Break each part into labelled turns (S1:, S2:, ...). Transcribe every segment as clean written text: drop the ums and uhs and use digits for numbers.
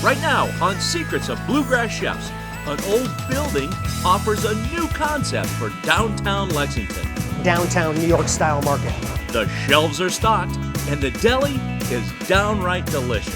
S1: right now on Secrets of Bluegrass Chefs. An old building offers a new concept for downtown Lexington.
S2: Downtown New York style market.
S1: The shelves are stocked and the deli is downright delicious.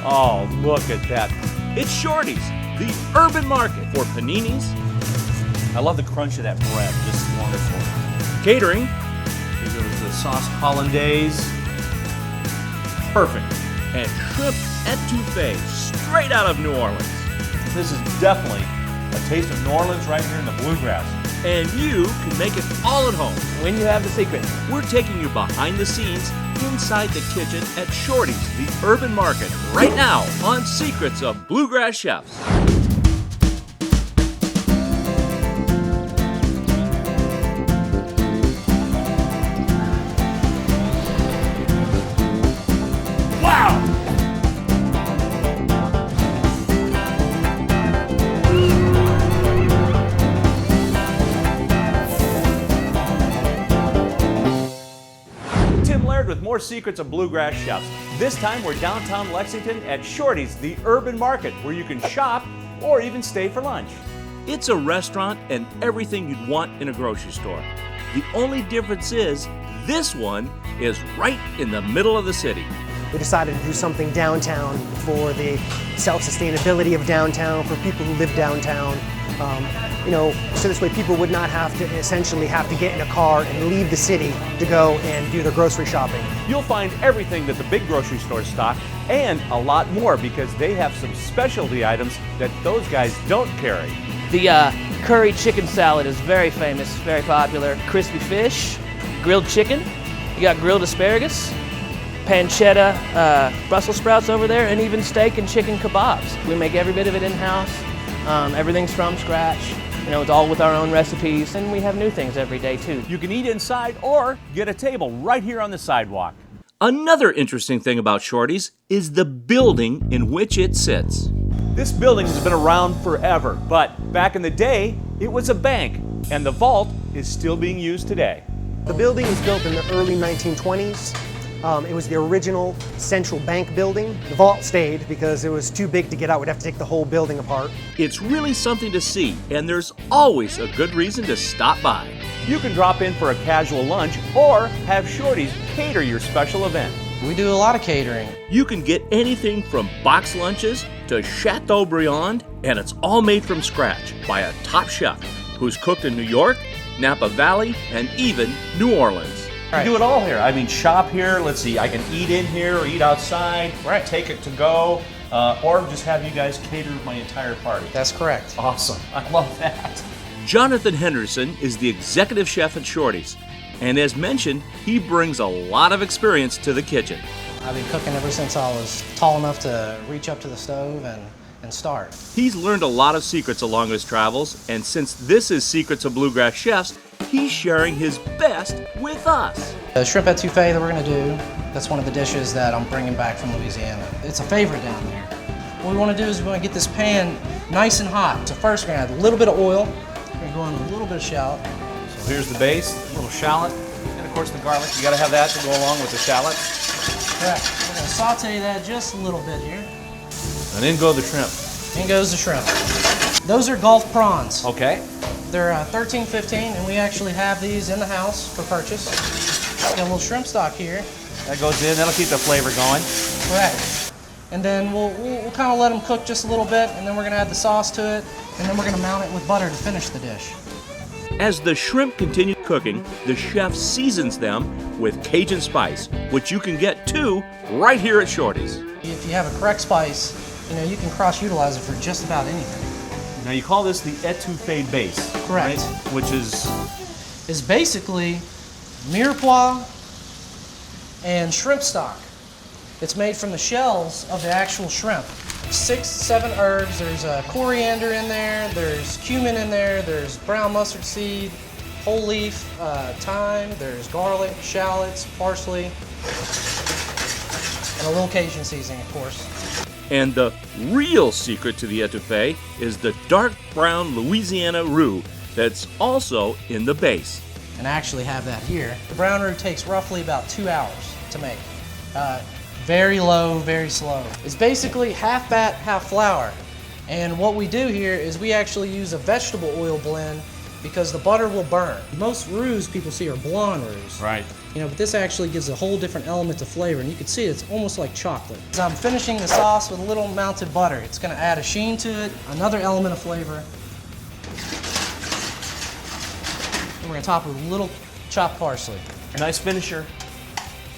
S1: Oh, look at that. It's Shorty's, the urban market for paninis.
S3: I love the crunch of that bread, just wonderful.
S1: Catering.
S3: Here goes the sauce hollandaise. Perfect.
S1: And shrimp etouffee straight out of New Orleans.
S3: This is definitely a taste of New Orleans right here in the Bluegrass.
S1: And you can make it all at home.
S4: When you have the secret.
S1: We're taking you behind the scenes inside the kitchen at Shorty's, the urban market, right now on Secrets of Bluegrass Chefs.
S3: With more Secrets of Bluegrass Chefs. This time we're downtown Lexington at Shorty's, the urban market, where you can shop or even stay for lunch.
S1: It's a restaurant and everything you'd want in a grocery store. The only difference is this one is right in the middle of the city.
S2: We decided to do something downtown for the self-sustainability of downtown, for people who live downtown. So this way people would not have to essentially have to get in a car and leave the city to go and do their grocery shopping.
S3: You'll find everything that the big grocery stores stock and a lot more because they have some specialty items that those guys don't carry.
S4: The curry chicken salad is very famous, very popular. Crispy fish, grilled chicken, you got grilled asparagus, pancetta, Brussels sprouts over there, and even steak and chicken kebabs. We make every bit of it in-house. Everything's from scratch. It's all with our own recipes, and we have new things every day too.
S3: You can eat inside or get a table right here on the sidewalk.
S1: Another interesting thing about Shorty's is the building in which it sits.
S3: This building has been around forever, but back in the day, it was a bank, and the vault is still being used today.
S2: The building was built in the early 1920s. It was the original central bank building. The vault stayed because it was too big to get out. We'd have to take the whole building apart.
S1: It's really something to see, and there's always a good reason to stop by.
S3: You can drop in for a casual lunch or have Shorty's cater your special event.
S5: We do a lot of catering.
S1: You can get anything from box lunches to Chateaubriand, and it's all made from scratch by a top chef who's cooked in New York, Napa Valley, and even New Orleans.
S3: You do it all here. I mean, shop here. Let's see, I can eat in here or eat outside.
S5: Right.
S3: Take it to go, or just have you guys cater my entire party.
S5: That's correct.
S3: Awesome. I love that.
S1: Jonathan Henderson is the executive chef at Shorty's, and as mentioned, he brings a lot of experience to the kitchen.
S5: I've been cooking ever since I was tall enough to reach up to the stove and start.
S1: He's learned a lot of secrets along his travels, and since this is Secrets of Bluegrass Chefs, he's sharing his best with us.
S5: The shrimp etouffee that we're going to do, that's one of the dishes that I'm bringing back from Louisiana. It's a favorite down there. What we want to do is we want to get this pan nice and hot. So first we're going to add a little bit of oil. We're going to go in a little bit of shallot.
S3: So here's the base, a little shallot, and of course the garlic. You got to have that to go along with the shallot.
S5: Correct. We're going to saute that just a little bit here.
S3: And then go the shrimp.
S5: In goes the shrimp. Those are Gulf prawns.
S3: Okay.
S5: They're $13.15, and we actually have these in the house for purchase. Got a little shrimp stock here.
S3: That goes in. That'll keep the flavor going.
S5: Correct. And then we'll kind of let them cook just a little bit, and then we're going to add the sauce to it, and then we're going to mount it with butter to finish the dish.
S1: As the shrimp continue cooking, the chef seasons them with Cajun spice, which you can get too right here at Shorty's.
S5: If you have a correct spice, you can cross-utilize it for just about anything.
S3: Now you call this the etouffee base.
S5: Correct.
S3: Right? Which
S5: is basically mirepoix and shrimp stock. It's made from the shells of the actual shrimp. 6, 7 herbs. There's coriander in there. There's cumin in there. There's brown mustard seed, whole leaf, thyme. There's garlic, shallots, parsley, and a little Cajun seasoning, of course.
S1: And the real secret to the etouffee is the dark brown Louisiana roux that's also in the base.
S5: And I actually have that here. The brown roux takes roughly about 2 hours to make. Very low, very slow. It's basically half bat, half flour. And what we do here is we actually use a vegetable oil blend because the butter will burn. Most roux people see are blonde roux.
S3: Right.
S5: You know, but this actually gives a whole different element to flavor, and you can see it's almost like chocolate. So I'm finishing the sauce with a little melted butter. It's gonna add a sheen to it, another element of flavor. And we're gonna top it with a little chopped parsley.
S3: Nice finisher.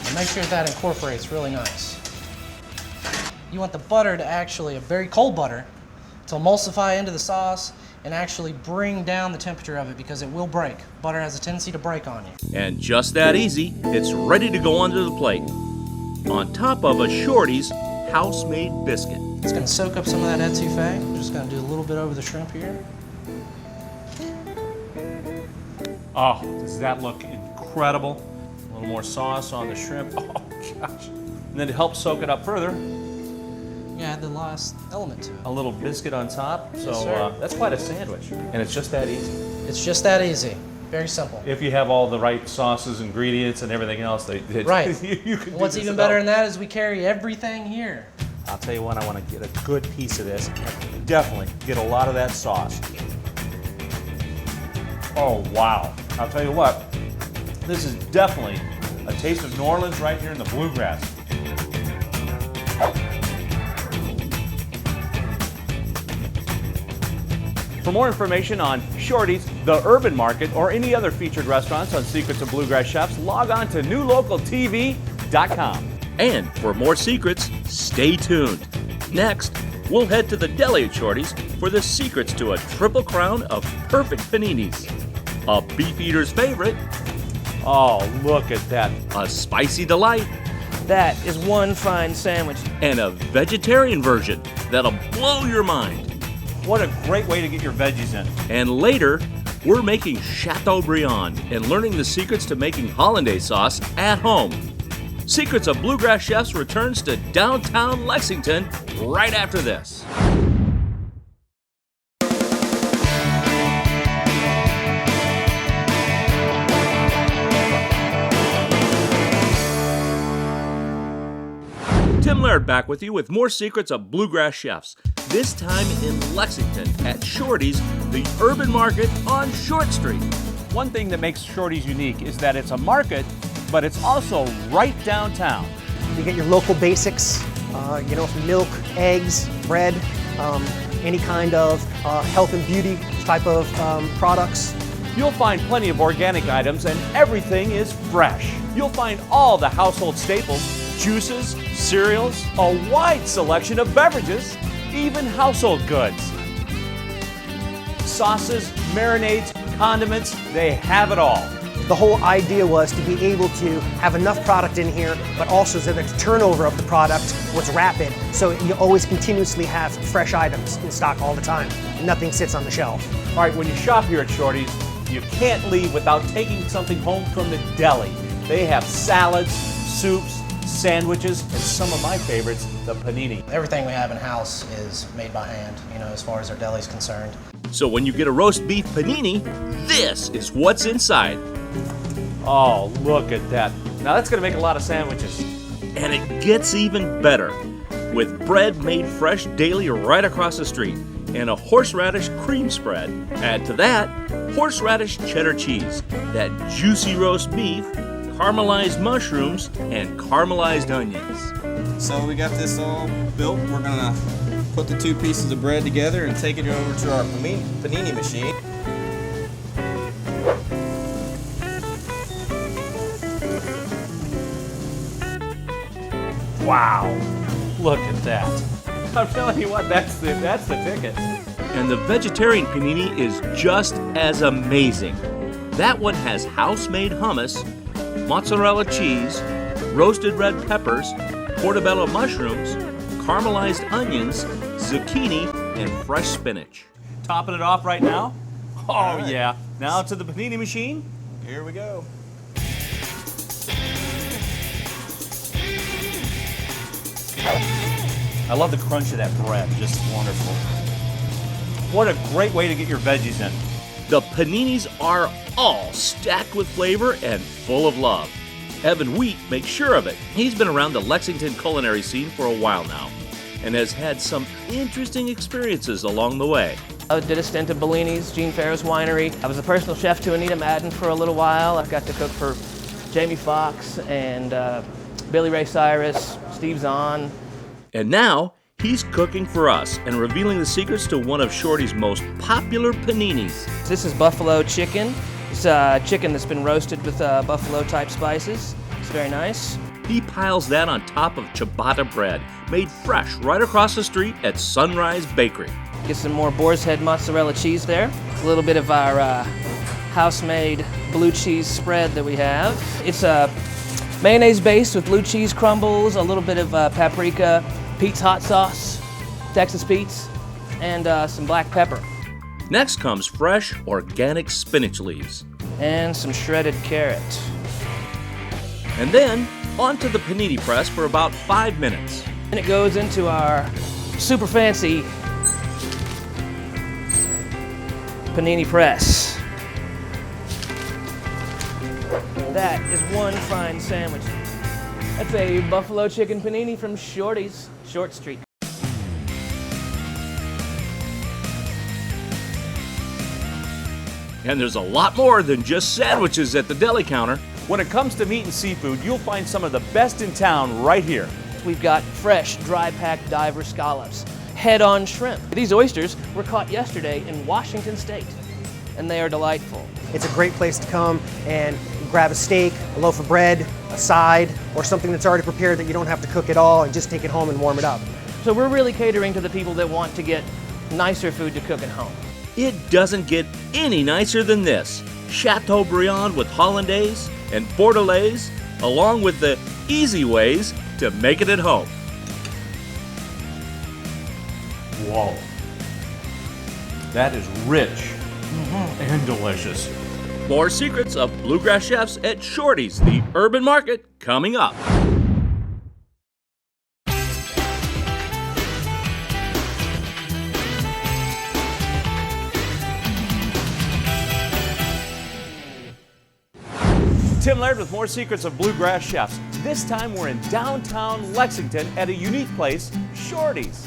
S5: And make sure that incorporates really nice. You want the butter to actually, a very cold butter, to emulsify into the sauce and actually bring down the temperature of it because it will break. Butter has a tendency to break on you.
S1: And just that easy, it's ready to go onto the plate. On top of a Shorty's house-made biscuit.
S5: It's gonna soak up some of that etouffee. I'm just gonna do a little bit over the shrimp here.
S3: Oh, does that look incredible? A little more sauce on the shrimp. Oh, gosh. And then to help soak it up further,
S5: Yeah, add the last element to it.
S3: a little biscuit on top. So
S5: sir.
S3: that's quite a sandwich. And it's just that easy.
S5: It's just that easy. Very simple.
S3: If you have all the right sauces, ingredients, and everything else,
S5: Right.
S3: you can do
S5: What's
S3: this
S5: even
S3: about-
S5: better than that is we carry everything here.
S3: I'll tell you what, I want to get a good piece of this. Definitely get a lot of that sauce. Oh, wow. I'll tell you what, this is definitely a taste of New Orleans right here in the bluegrass. For more information on Shorty's, the Urban Market, or any other featured restaurants on Secrets of Bluegrass Chefs, log on to newlocaltv.com.
S1: And for more secrets, stay tuned. Next, we'll head to the deli at Shorty's for the secrets to a triple crown of perfect paninis. A beef eater's favorite,
S3: Oh, look at that.
S1: a spicy delight,
S4: That is one fine sandwich.
S1: and a vegetarian version that'll blow your mind.
S3: What a great way to get your veggies in.
S1: And later, we're making Chateaubriand and learning the secrets to making hollandaise sauce at home. Secrets of Bluegrass Chefs returns to downtown Lexington right after this. Tim Laird back with you with more secrets of Bluegrass Chefs. This time in Lexington at Shorty's, the Urban Market on Short Street.
S3: One thing that makes Shorty's unique is that it's a market, but it's also right downtown.
S2: You get your local basics, milk, eggs, bread, any kind of health and beauty type of products.
S3: You'll find plenty of organic items and everything is fresh. You'll find all the household staples, juices, cereals, a wide selection of beverages, even household goods. Sauces, marinades, condiments, they have it all.
S2: The whole idea was to be able to have enough product in here, but also so that the turnover of the product was rapid, so you always continuously have fresh items in stock all the time. Nothing sits on the shelf.
S3: All right, when you shop here at Shorty's, you can't leave without taking something home from the deli. They have salads, soups, sandwiches, and some of my favorites, the panini.
S5: Everything we have in-house is made by hand, as far as our deli is concerned.
S1: So when you get a roast beef panini, this is what's inside.
S3: Oh, look at that. Now that's gonna make a lot of sandwiches.
S1: And it gets even better. With bread made fresh daily right across the street and a horseradish cream spread. Add to that horseradish cheddar cheese, that juicy roast beef, caramelized mushrooms, and caramelized onions.
S6: So we got this all built. We're gonna put the two pieces of bread together and take it over to our panini machine.
S3: Wow, look at that. I'm telling you what, that's the ticket.
S1: And the vegetarian panini is just as amazing. That one has house-made hummus, mozzarella cheese, roasted red peppers, portobello mushrooms, caramelized onions, zucchini, and fresh spinach.
S3: Topping it off right now? Oh yeah. Now to the panini machine.
S6: Here we go.
S3: I love the crunch of that bread, just wonderful. What a great way to get your veggies in.
S1: The paninis are all stacked with flavor and full of love. Evan Wheat makes sure of it. He's been around the Lexington culinary scene for a while now and has had some interesting experiences along the way.
S4: I did a stint at Bellini's, Gene Farrow's winery. I was a personal chef to Anita Madden for a little while. I got to cook for Jamie Foxx and Billy Ray Cyrus, Steve Zahn.
S1: And now, he's cooking for us and revealing the secrets to one of Shorty's most popular paninis.
S4: This is buffalo chicken. It's chicken that's been roasted with buffalo-type spices. It's very nice.
S1: He piles that on top of ciabatta bread, made fresh right across the street at Sunrise Bakery.
S4: Get some more boar's head mozzarella cheese there. A little bit of our house-made blue cheese spread that we have. It's mayonnaise based with blue cheese crumbles, a little bit of paprika, Pete's hot sauce, Texas Pete's, and some black pepper.
S1: Next comes fresh, organic spinach leaves.
S4: And some shredded carrot.
S1: And then, onto the panini press for about 5 minutes.
S4: And it goes into our super fancy panini press. And that is one fine sandwich. That's a buffalo chicken panini from Shorty's, Short Street.
S1: And there's a lot more than just sandwiches at the deli counter.
S3: When it comes to meat and seafood, you'll find some of the best in town right here.
S4: We've got fresh, dry-packed diver scallops, head-on shrimp. These oysters were caught yesterday in Washington State, and they are delightful.
S2: It's a great place to come and grab a steak, a loaf of bread, a side, or something that's already prepared that you don't have to cook at all and just take it home and warm it up.
S4: So we're really catering to the people that want to get nicer food to cook at home.
S1: It doesn't get any nicer than this. Chateaubriand with hollandaise and bordelaise, along with the easy ways to make it at home.
S3: Whoa. That is rich and delicious.
S1: More secrets of bluegrass chefs at Shorty's, the urban market, coming up.
S3: Tim Laird with more secrets of bluegrass chefs. This time we're in downtown Lexington at a unique place, Shorty's.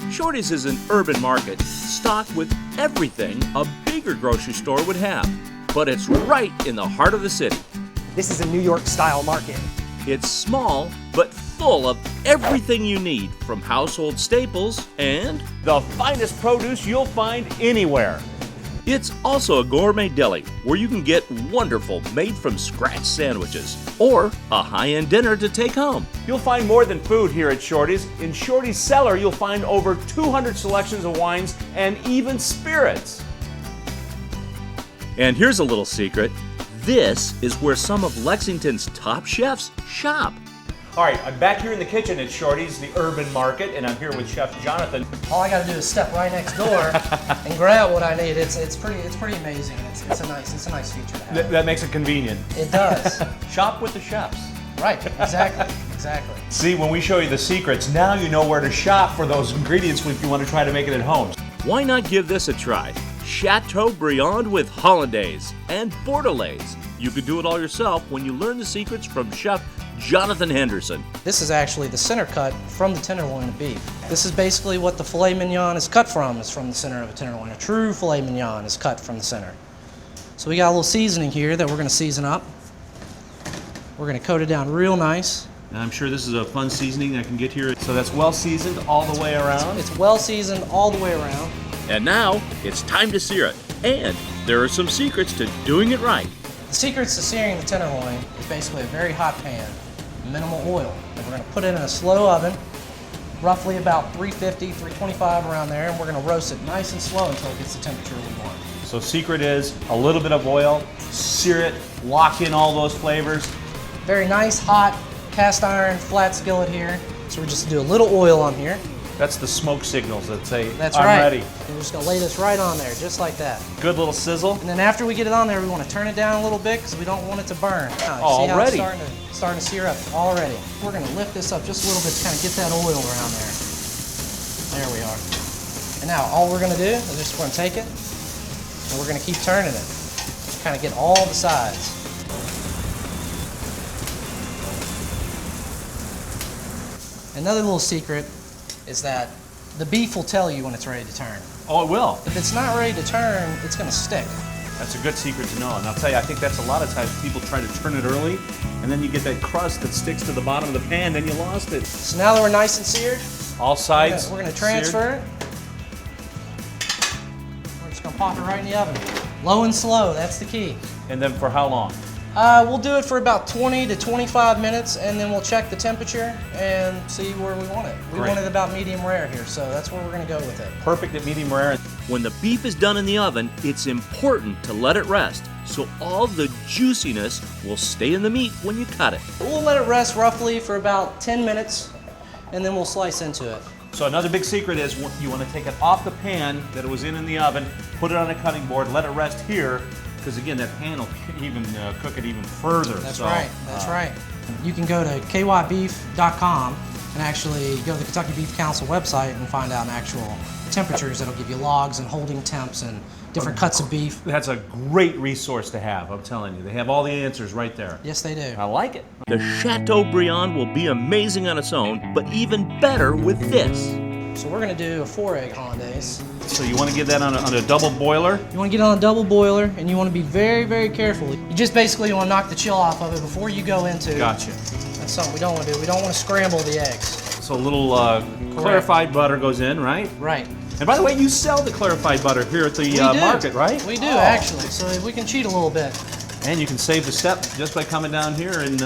S1: Shorty's is an urban market stocked with everything a bigger grocery store would have. But it's right in the heart of the city.
S2: This is a New York style market.
S1: It's small, but full of everything you need, from household staples and
S3: The finest produce you'll find anywhere.
S1: it's also a gourmet deli where you can get wonderful made-from-scratch sandwiches or a high-end dinner to take home.
S3: You'll find more than food here at Shorty's. In Shorty's cellar, you'll find over 200 selections of wines and even spirits.
S1: And here's a little secret. This is where some of Lexington's top chefs shop.
S3: All right, I'm back here in the kitchen at Shorty's, the urban market, and I'm here with Chef Jonathan.
S5: All I got to do is step right next door and grab what I need. It's pretty amazing. It's a nice feature to have.
S3: That makes it convenient.
S5: It does.
S3: Shop with the chefs.
S5: Right. Exactly. Exactly.
S3: See, when we show you the secrets, now you know where to shop for those ingredients if you want to try to make it at home.
S1: Why not give this a try? Chateaubriand with hollandaise and bordelaise. You could do it all yourself when you learn the secrets from Chef Jonathan Henderson.
S5: This is actually the center cut from the tenderloin of beef. This is basically what the filet mignon is cut from, is from the center of a tenderloin. A true filet mignon is cut from the center. So we got a little seasoning here that we're going to season up. We're going to coat it down real nice.
S3: And I'm sure this is a fun seasoning I can get here. So that's well seasoned all the way around.
S5: It's well seasoned all the way around.
S1: And now it's time to sear it. And there are some secrets to doing it right.
S5: The secrets to searing the tenderloin is basically a very hot pan, minimal oil, and we're going to put it in a slow oven, roughly about 350, 325 around there, and we're going to roast it nice and slow until it gets the temperature we want.
S3: So secret is a little bit of oil, sear it, lock in all those flavors.
S5: Very nice, hot, cast iron, flat skillet here. So we're just going to do a little oil on here.
S3: That's the smoke signals that say,
S5: That's
S3: I'm
S5: right.
S3: ready.
S5: And we're just going to lay this right on there, just like that.
S3: Good little sizzle.
S5: And then after we get it on there, we want to turn it down a little bit because we don't want it to burn. Now, you see how
S3: Already?
S5: it's starting to sear up already. We're going to lift this up just a little bit to kind of get that oil around there. There we are. And now all we're going to do is just going to take it and we're going to keep turning it. Kind of get all the sides. Another little secret is that the beef will tell you when it's ready to turn.
S3: Oh, it will.
S5: If it's not ready to turn, it's going to stick.
S3: That's a good secret to know. And I'll tell you, I think that's a lot of times people try to turn it early, and then you get that crust that sticks to the bottom of the pan, then you lost it.
S5: So now that we're nice and seared,
S3: All sides.
S5: we're going to transfer it. We're just going to pop it right in the oven. Low and slow, that's the key.
S3: And then for how long?
S5: We'll do it for about 20 to 25 minutes, and then we'll check the temperature and see where we want it. We
S3: Great.
S5: want it about medium rare here, so that's where we're going to go with it.
S3: Perfect at medium rare.
S1: When the beef is done in the oven, it's important to let it rest so all the juiciness will stay in the meat when you cut it.
S5: We'll let it rest roughly for about 10 minutes, and then we'll slice into it.
S3: So another big secret is you want to take it off the pan that it was in the oven, put it on a cutting board, let it rest here, because again, that pan will even cook it even further.
S5: That's right, that's right. You can go to kybeef.com and actually go to the Kentucky Beef Council website and find out actual temperatures. That'll give you logs and holding temps and different cuts of beef.
S3: That's a great resource to have, I'm telling you. They have all the answers right there.
S5: Yes, they do.
S3: I like it.
S1: The Chateaubriand will be amazing on its own, but even better with this.
S5: So we're going to do a 4-egg hollandaise.
S3: So you want to get that on a double boiler?
S5: You want to get it on a double boiler, and you want to be very, very careful. You just basically want to knock the chill off of it before you go into.
S3: Gotcha.
S5: That's something we don't want to do. We don't want to scramble the eggs.
S3: So a little clarified butter goes in, right?
S5: Right.
S3: And by the way, you sell the clarified butter here at the
S5: We do.
S3: market, right?
S5: We do,
S3: Oh.
S5: actually. So we can cheat a little bit.
S3: And you can save the step just by coming down here and...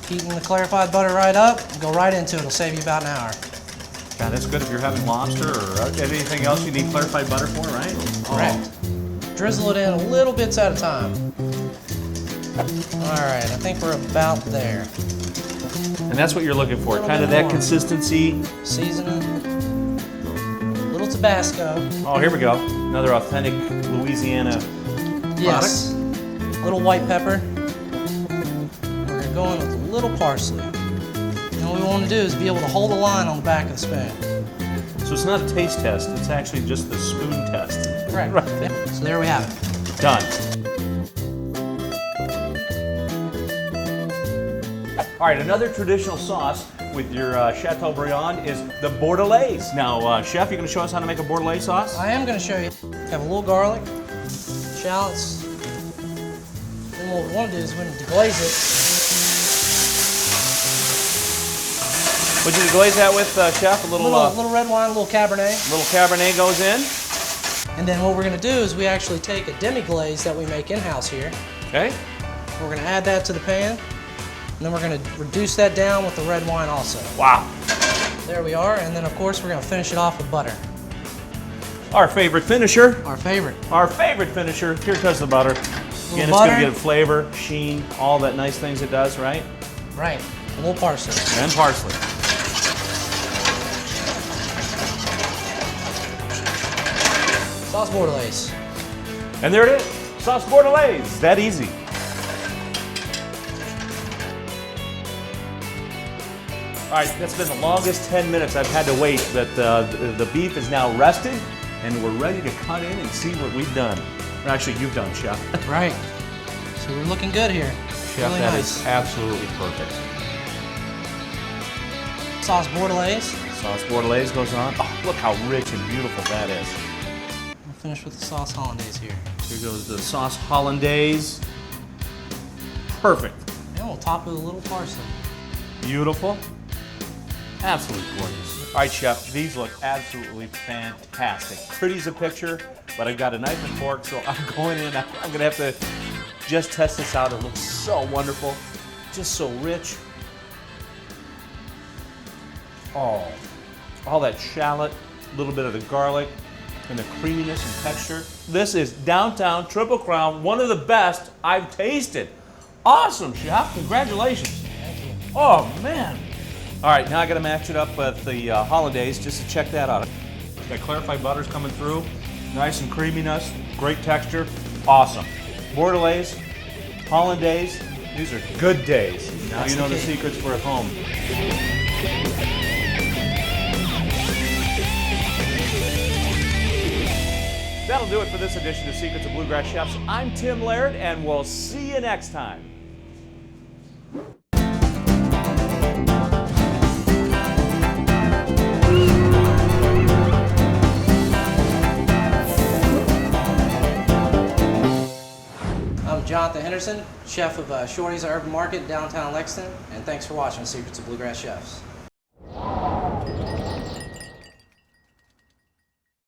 S5: Heating the clarified butter right up, go right into it. It'll save you about an hour.
S3: God, that's good if you're having lobster or anything else you need clarified butter for, right?
S5: Correct. Drizzle it in little bits at a time. All right, I think we're about there.
S3: And that's what you're looking for,
S5: Little
S3: kind of
S5: bit
S3: that
S5: more.
S3: Consistency.
S5: Seasoning. Little Tabasco.
S3: Oh, here we go. Another authentic Louisiana
S5: Yes. Little white pepper. We're gonna go in with a little parsley. And what we want to do is be able to hold the line on the back of the spoon.
S3: So it's not a taste test, it's actually just the spoon test.
S5: Correct.
S3: Right.
S5: Yep. So there we have it.
S3: Done. All right, another traditional sauce with your Chateaubriand is the Bordelaise. Now, Chef, you going to show us how to make a Bordelaise sauce?
S5: I am going to show you. Have a little garlic, shallots. Then what we want to do is we're going to deglaze it.
S3: What did you glaze that with, Chef? A
S5: little red wine, a little Cabernet.
S3: Little Cabernet goes in.
S5: And then what we're going to do is we actually take a demi-glaze that we make in-house here.
S3: Okay.
S5: We're going to add that to the pan. And then we're going to reduce that down with the red wine also.
S3: Wow.
S5: There we are. And then, of course, we're going to finish it off with butter.
S3: Our favorite finisher.
S5: Our favorite.
S3: Our favorite finisher. Here comes the butter. Again, it's going to get a flavor, sheen, all that nice things it does, right?
S5: Right. A little parsley.
S3: And parsley.
S5: Sauce Bordelaise.
S3: And there it is. Sauce Bordelaise. That easy. All right, that's been the longest 10 minutes I've had to wait, but the beef is now rested, and we're ready to cut in and see what we've done. Or actually, you've done, Chef.
S5: Right. So we're looking good here.
S3: Chef,
S5: really
S3: that
S5: nice.
S3: is absolutely perfect.
S5: Sauce Bordelaise.
S3: Sauce Bordelaise goes on. Oh, look how rich and beautiful that is.
S5: We'll finish with the sauce hollandaise here.
S3: Here goes the sauce hollandaise. Perfect.
S5: And we'll top it with a little parsley.
S3: Beautiful. Absolutely gorgeous. All right, Chef, these look absolutely fantastic. Pretty as a picture, but I've got a knife and fork, so I'm going in. I'm going to have to just test this out. It looks so wonderful, just so rich. Oh, all that shallot, a little bit of the garlic, and the creaminess and texture. This is downtown Triple Crown, one of the best I've tasted. Awesome, Chef. Congratulations.
S5: Thank you.
S3: Oh, man. All right, now I got to match it up with the hollandaise just to check that out. That clarified butter's coming through. Nice and creaminess. Great texture. Awesome. Bordelaise, hollandaise. These are good days. Now
S5: That's
S3: you know
S5: the
S3: the
S5: key.
S3: secrets for at home. That'll do it for this edition of Secrets of Bluegrass Chefs. I'm Tim Laird, and we'll see you next time.
S5: Jonathan Henderson, chef of Shorty's Urban Market, downtown Lexington, and thanks for watching Secrets of Bluegrass Chefs.